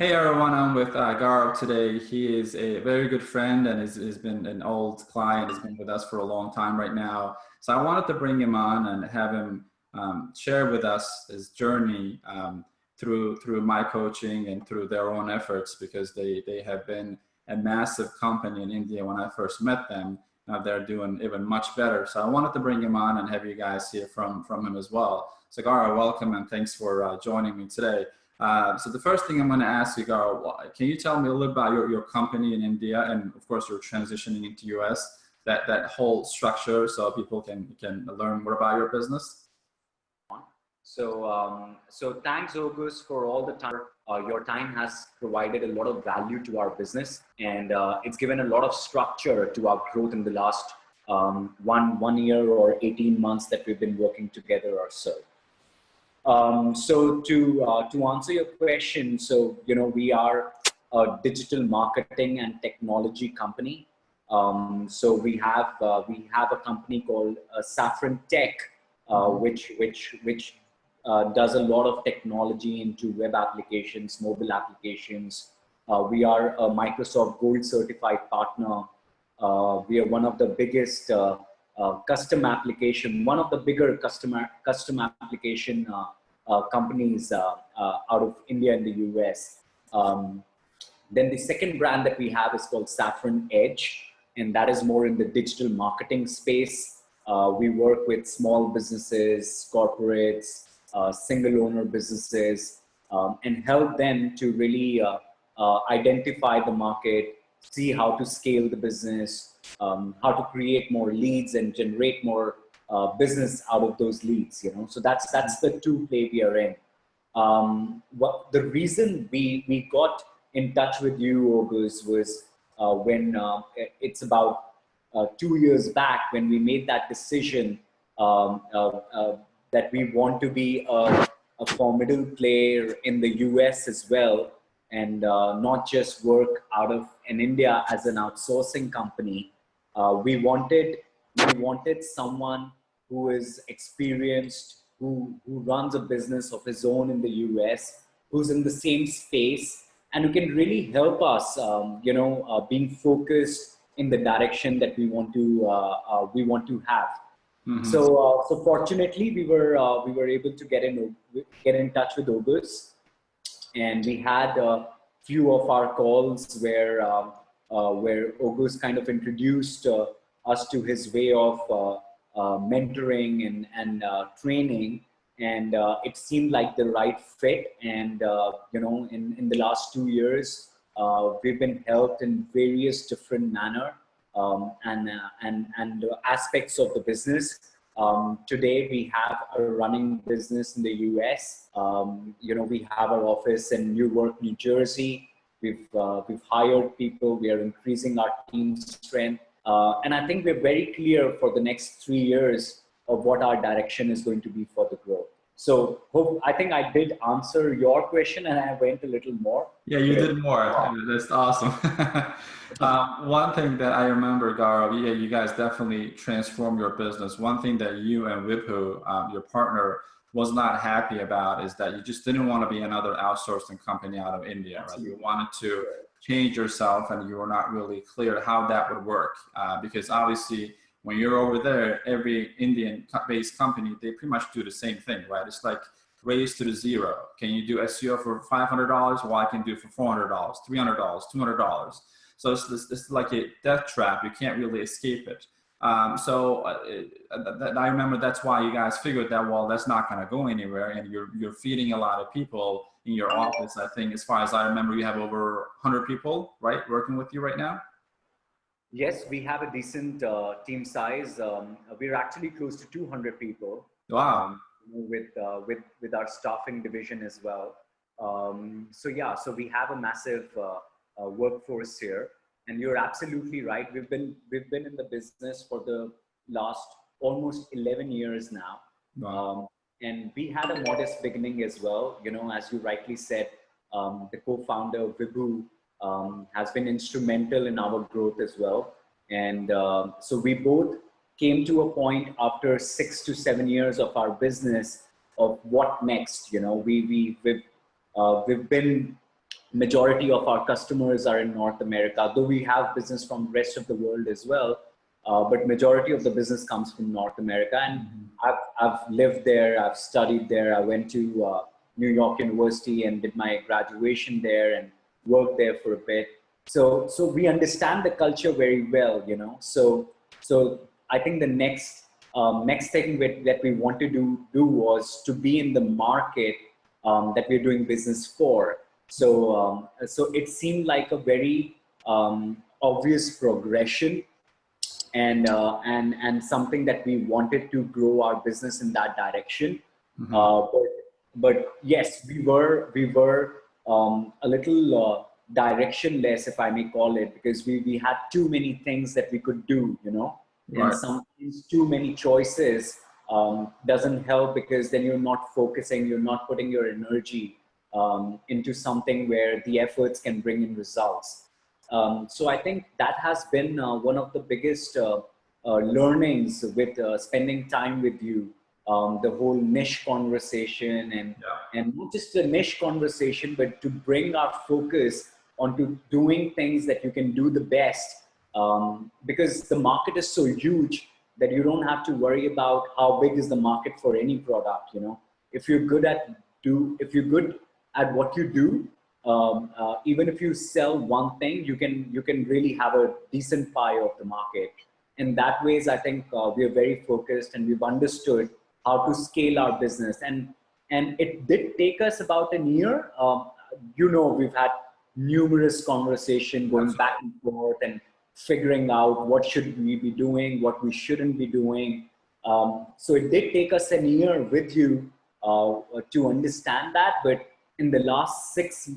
Hey everyone, I'm with Garo today. He is a very good friend and has been an old client, has been with us for a long time right now. So I wanted to bring him on and have him share with us his journey through my coaching and through their own efforts, because they have been a massive company in India when I first met them. Now they're doing even much better. So I wanted to bring him on and have you guys hear from him as well. So Garo, welcome and thanks for joining me today. So the first thing I'm going to ask you, Garo, can you tell me a little about your company in India, and of course you're transitioning into US, that whole structure, so people can learn more about your business? So thanks, August, for all the time. Your time has provided a lot of value to our business, and it's given a lot of structure to our growth in the last one year or 18 months that we've been working together or so. So to answer your question, so we are a digital marketing and technology company. So we have a company called Saffron Tech, which does a lot of technology into web applications, mobile applications. We are a Microsoft Gold certified partner. We are one of the biggest custom application, one of the bigger custom application companies out of India and the US. Then the second brand that we have is called Saffron Edge, and that is more in the digital marketing space. We work with small businesses, corporates, single owner businesses, and help them to really identify the market, see how to scale the business, how to create more leads and generate more business out of those leads. So that's the two play we are in. What the reason we got in touch with you, August, was when it's about 2 years back when we made that decision that we want to be a formidable player in the US as well, and not just work out of in India as an outsourcing company. We wanted someone who is experienced, who runs a business of his own in the US, who's in the same space, and who can really help us, being focused in the direction that we want to have. Mm-hmm. So fortunately, we were able to get in touch with August, and we had a few of our calls where August kind of introduced us to his way of mentoring and training, and it seemed like the right fit. And in the last 2 years, we've been helped in various different manner and aspects of the business. Today we have a running business in the US. We have our office in Newark, New Jersey. We've hired people. We are increasing our team strength. And I think we're very clear for the next 3 years of what our direction is going to be for the growth. So I think I did answer your question, and I went a little more. Yeah, you did more. That's awesome. One thing that I remember, Garo, yeah, you guys definitely transformed your business. One thing that you and Vibhu, your partner, was not happy about is that you just didn't want to be another outsourcing company out of India, right? You wanted to change yourself, and you were not really clear how that would work, because obviously when you're over there, every Indian-based company, they pretty much do the same thing, right? It's like raise to the zero. Can you do SEO for $500? Well, I can do it for $400, $300, $200. So it's like a death trap. You can't really escape it. I remember that's why you guys figured that, well, that's not going to go anywhere, and you're feeding a lot of people in your office. I think, as far as I remember, you have over 100 people, right, working with you right now? Yes, we have a decent team size. We're actually close to 200 people. Wow. With our staffing division as well. So we have a massive workforce here, and you're absolutely right. We've been in the business for the last almost 11 years now. Wow. And we had a modest beginning as well. As you rightly said, the co-founder Vibhu has been instrumental in our growth as well. And so we both came to a point after 6 to 7 years of our business of what next. We've been Majority of our customers are in North America, though we have business from the rest of the world as well. But majority of the business comes from North America. And I've lived there, I've studied there. I went to New York University and did my graduation there and worked there for a bit. So we understand the culture very well, you know. So I think the next thing that we want to do was to be in the market that we're doing business for. So it seemed like a very obvious progression, and something that we wanted to grow our business in that direction. But yes, we were a little directionless, if I may call it, because we had too many things that we could do, you know. Right. And sometimes too many choices doesn't help, because then you're not focusing, you're not putting your energy into something where the efforts can bring in results. So I think that has been one of the biggest learnings with spending time with you. The whole niche conversation, and not just a niche conversation, but to bring our focus onto doing things that you can do the best. Because the market is so huge that you don't have to worry about how big is the market for any product. You know, if you're good at what you do, even if you sell one thing, you can really have a decent pie of the market. In that ways, I think we are very focused, and we've understood how to scale our business. And it did take us about a year. You know, we've had numerous conversations going back and forth and figuring out what should we be doing, what we shouldn't be doing. So it did take us a year with you to understand that. But in the last six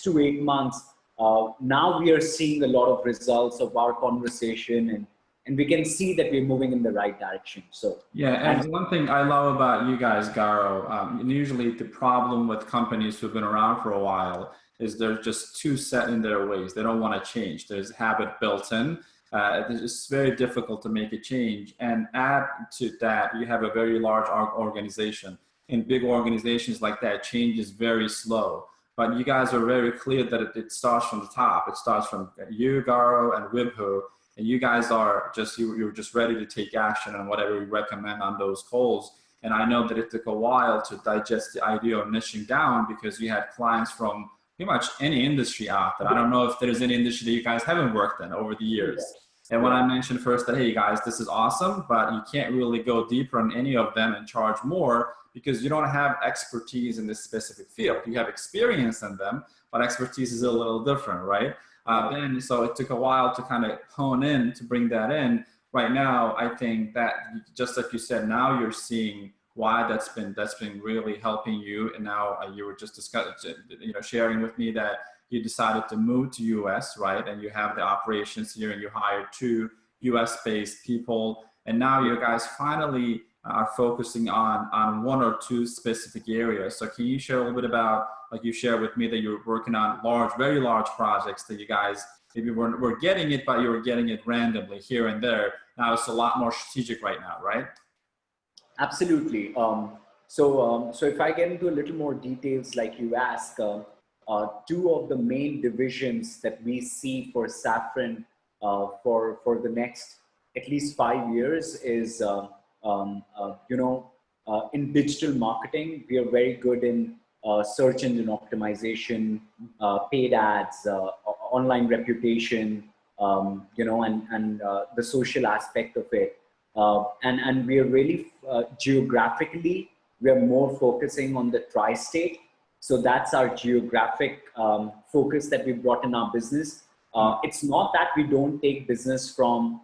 to 8 months, now we are seeing a lot of results of our conversation, and we can see that we're moving in the right direction. So yeah, and one thing I love about you guys, Garo, and usually the problem with companies who've been around for a while is they're just too set in their ways. They don't want to change. There's habit built in. It's very difficult to make a change. And add to that, you have a very large organization. In big organizations like that, change is very slow. But you guys are very clear that it starts from the top. It starts from you, Garo, and Wibhu. And you guys are just, you're just ready to take action on whatever we recommend on those goals. And I know that it took a while to digest the idea of niching down, because you had clients from pretty much any industry out there. I don't know if there's any industry that you guys haven't worked in over the years. And when I mentioned first that, hey guys, this is awesome, but you can't really go deeper on any of them and charge more, because you don't have expertise in this specific field. You have experience in them, but expertise is a little different, right? So it took a while to kind of hone in to bring that in. Right now, I think that just like you said, now you're seeing why that's been really helping you. And now you were just sharing with me that you decided to move to US, right? And you have the operations here, and you hired 2 US-based people. And now you guys finally are focusing on 1 or 2 specific areas. So can you share a little bit about, like you shared with me, that you're working on very large projects that you guys maybe were getting it, but you were getting it randomly here and there. Now it's a lot more strategic right now, right? Absolutely. So if I get into a little more details, like you ask, 2 of the main divisions that we see for Saffron for the next at least 5 years is, in digital marketing. We are very good in search engine optimization, paid ads, online reputation, and the social aspect of it. And we are really geographically, we are more focusing on the tri-state. So that's our geographic focus that we brought in our business. It's not that we don't take business from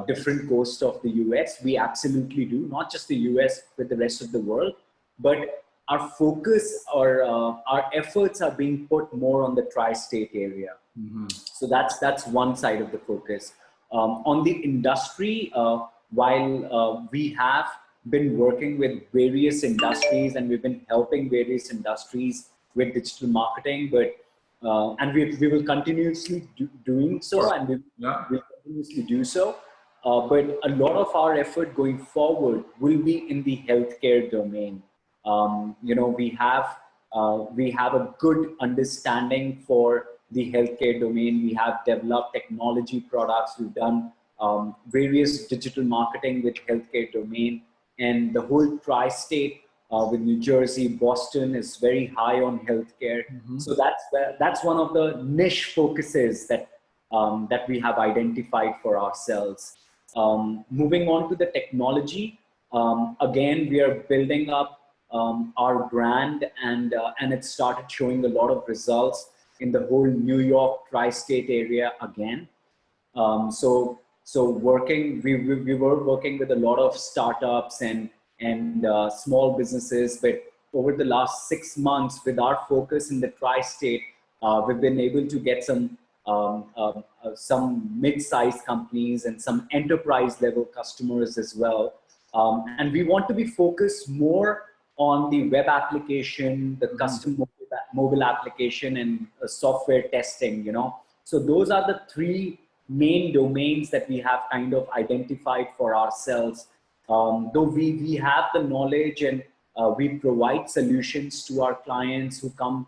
different coasts of the US. We absolutely do, not just the US, but the rest of the world. But our focus, or our efforts are being put more on the tri-state area. So that's one side of the focus. On the industry, while we have been working with various industries, and we've been helping various industries with digital marketing, but and we will continuously doing so, and we will continuously do so. But a lot of our effort going forward will be in the healthcare domain. We have We have a good understanding for the healthcare domain. We have developed technology products. We've done various digital marketing with healthcare domain, and the whole tri-state with New Jersey, Boston is very high on healthcare. So that's one of the niche focuses that that we have identified for ourselves. Moving on to the technology, again, we are building up our brand, and it started showing a lot of results in the whole New York tri-state area again. So we were working with a lot of startups and small businesses, but over the last 6 months, with our focus in the tri-state, we've been able to get some mid-sized companies and some enterprise level customers as well. And we want to be focused more on the web application, the custom mobile application, and software testing, you know. So those are the 3 main domains that we have kind of identified for ourselves. Though we have the knowledge, and we provide solutions to our clients who come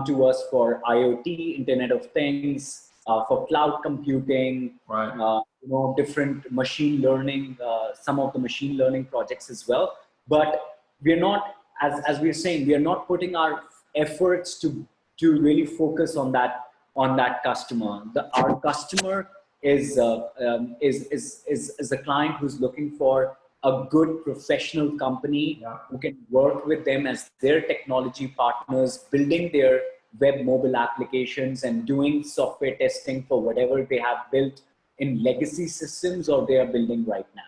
to us for IoT, Internet of Things, for cloud computing, Right. You know, different machine learning, some of the machine learning projects as well. But we're not, as we're saying, we are not putting our efforts to really focus on that customer. Our customer is a client who's looking for a good professional company who can work with them as their technology partners, building their web mobile applications and doing software testing for whatever they have built in legacy systems or they are building right now.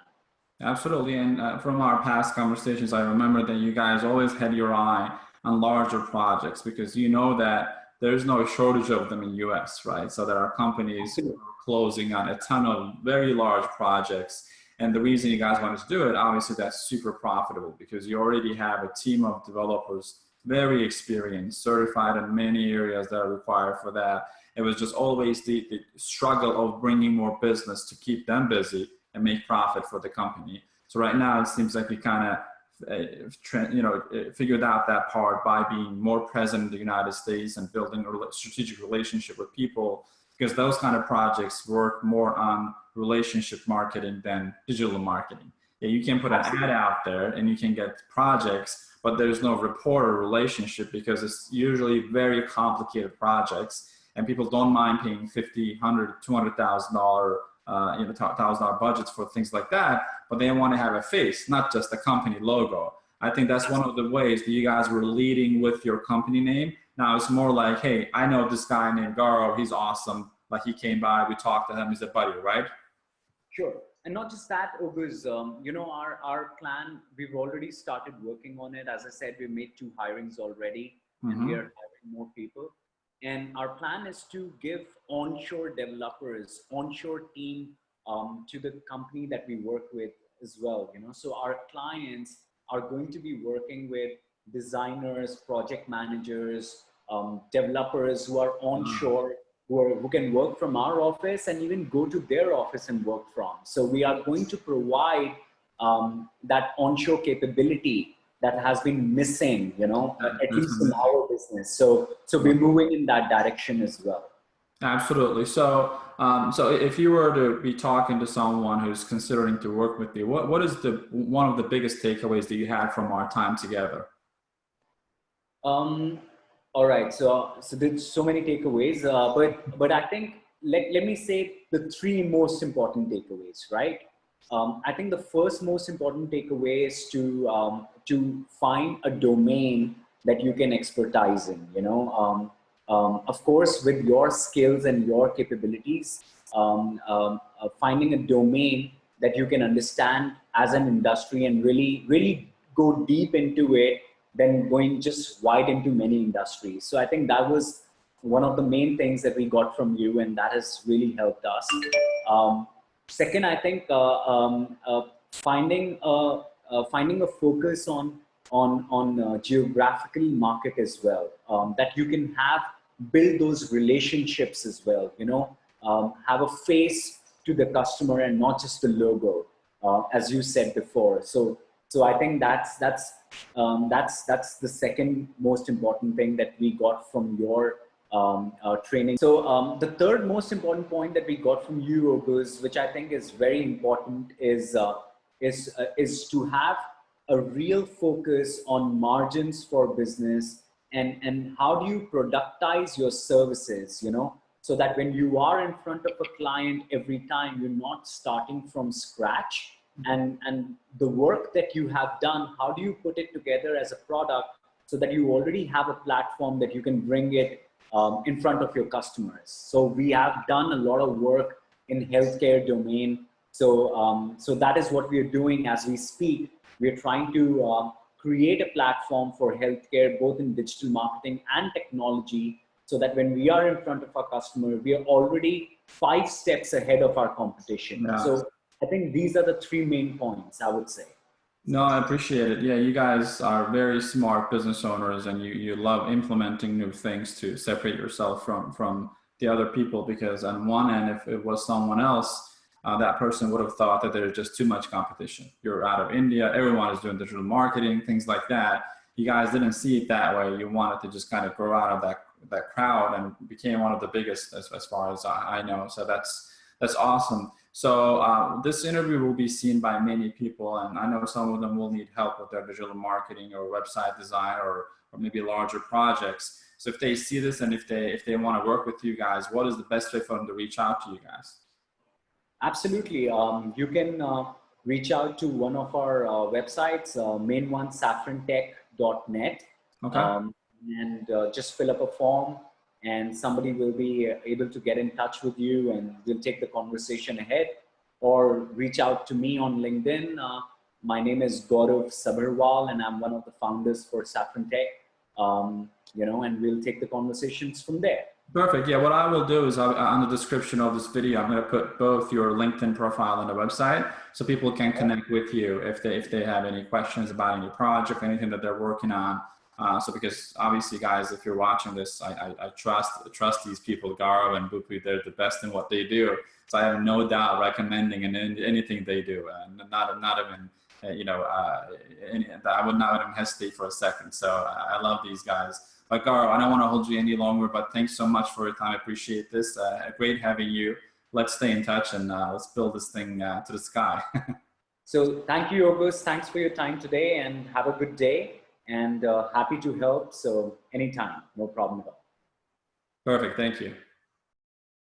Absolutely. And from our past conversations, I remember that you guys always had your eye on larger projects, because you know that there's no shortage of them in US, right? So there are companies who are closing on a ton of very large projects. And the reason you guys wanted to do it, obviously that's super profitable, because you already have a team of developers, very experienced, certified in many areas that are required for that. It was just always the struggle of bringing more business to keep them busy and make profit for the company. So right now it seems like we kind of figured out that part by being more present in the United States and building a strategic relationship with people, because those kind of projects work more on relationship marketing than digital marketing. Yeah, you can put an ad out there and you can get projects, but there's no rapport or relationship, because it's usually very complicated projects, and people don't mind paying $50,000, $100,000, $200,000 $1,000 budgets for things like that, but they want to have a face, not just a company logo. I think that's one of the ways that you guys were leading with your company name. Now it's more like, hey, I know this guy named Garo, he's awesome. Like, he came by, we talked to him, he's a buddy, right? Sure. And not just that, Oguz, our plan, we've already started working on it. As I said, we made 2 hirings already, and we are hiring more people. And our plan is to give onshore developers, onshore team to the company that we work with as well. You know, so our clients are going to be working with designers, project managers, developers who are onshore, who can work from our office and even go to their office and work from. So we are going to provide that onshore capability that has been missing, at least in our business. So we're moving in that direction as well. Absolutely. So, so if you were to be talking to someone who's considering to work with you, what is one of the biggest takeaways that you had from our time together? All right. So there's so many takeaways, but I think let me say the 3 most important takeaways, right? I think the first most important takeaway is to find a domain that you can expertise in. Of course, with your skills and your capabilities, finding a domain that you can understand as an industry and really go deep into it, than going just wide into many industries. So I think that was one of the main things that we got from you, and that has really helped us. Second, I think finding a focus on geographical market as well, that you can build those relationships as well. Have a face to the customer and not just the logo, as you said before. So So I think that's the second most important thing that we got from your training. So the third most important point that we got from you, August, which I think is very important, is to have a real focus on margins for business, and how do you productize your services, you know, so that when you are in front of a client every time, you're not starting from scratch. And the work that you have done, how do you put it together as a product so that you already have a platform that you can bring it in front of your customers. So we have done a lot of work in healthcare domain. So that is what we are doing as we speak. We're trying to create a platform for healthcare, both in digital marketing and technology, so that when we are in front of our customer, we are already 5 steps ahead of our competition. Yeah. So I think these are the 3 main points, I would say. No, I appreciate it. Yeah, you guys are very smart business owners, and you love implementing new things to separate yourself from the other people, because on one end, if it was someone else, that person would have thought that there's just too much competition. You're out of India, everyone is doing digital marketing, things like that. You guys didn't see it that way. You wanted to just kind of grow out of that crowd and became one of the biggest as far as I know. So that's awesome. So this interview will be seen by many people, and I know some of them will need help with their digital marketing or website design or maybe larger projects. So if they see this and if they want to work with you guys, what is the best way for them to reach out to you guys? Absolutely. You can reach out to one of our websites, main one, saffrontech.net. Okay. And just fill up a form, and somebody will be able to get in touch with you, and we'll take the conversation ahead. Or reach out to me on LinkedIn. My name is Garo Sabharwal, and I'm one of the founders for Saffron Tech. You know, and we'll take the conversations from there. Perfect. Yeah, what I will do is on the description of this video, I'm going to put both your LinkedIn profile and the website so people can connect with you if they have any questions about any project, anything that they're working on. So because obviously, guys, if you're watching this, I trust these people, Garo and Bupu. They're the best in what they do. So I have no doubt recommending anything they do, and not even I would not even hesitate for a second. So I love these guys. But Garo, I don't want to hold you any longer, but thanks so much for your time. I appreciate this. Great having you. Let's stay in touch, and let's build this thing to the sky. So thank you, August. Thanks for your time today, and have a good day, and happy to help. So anytime, no problem at all. Perfect. Thank you.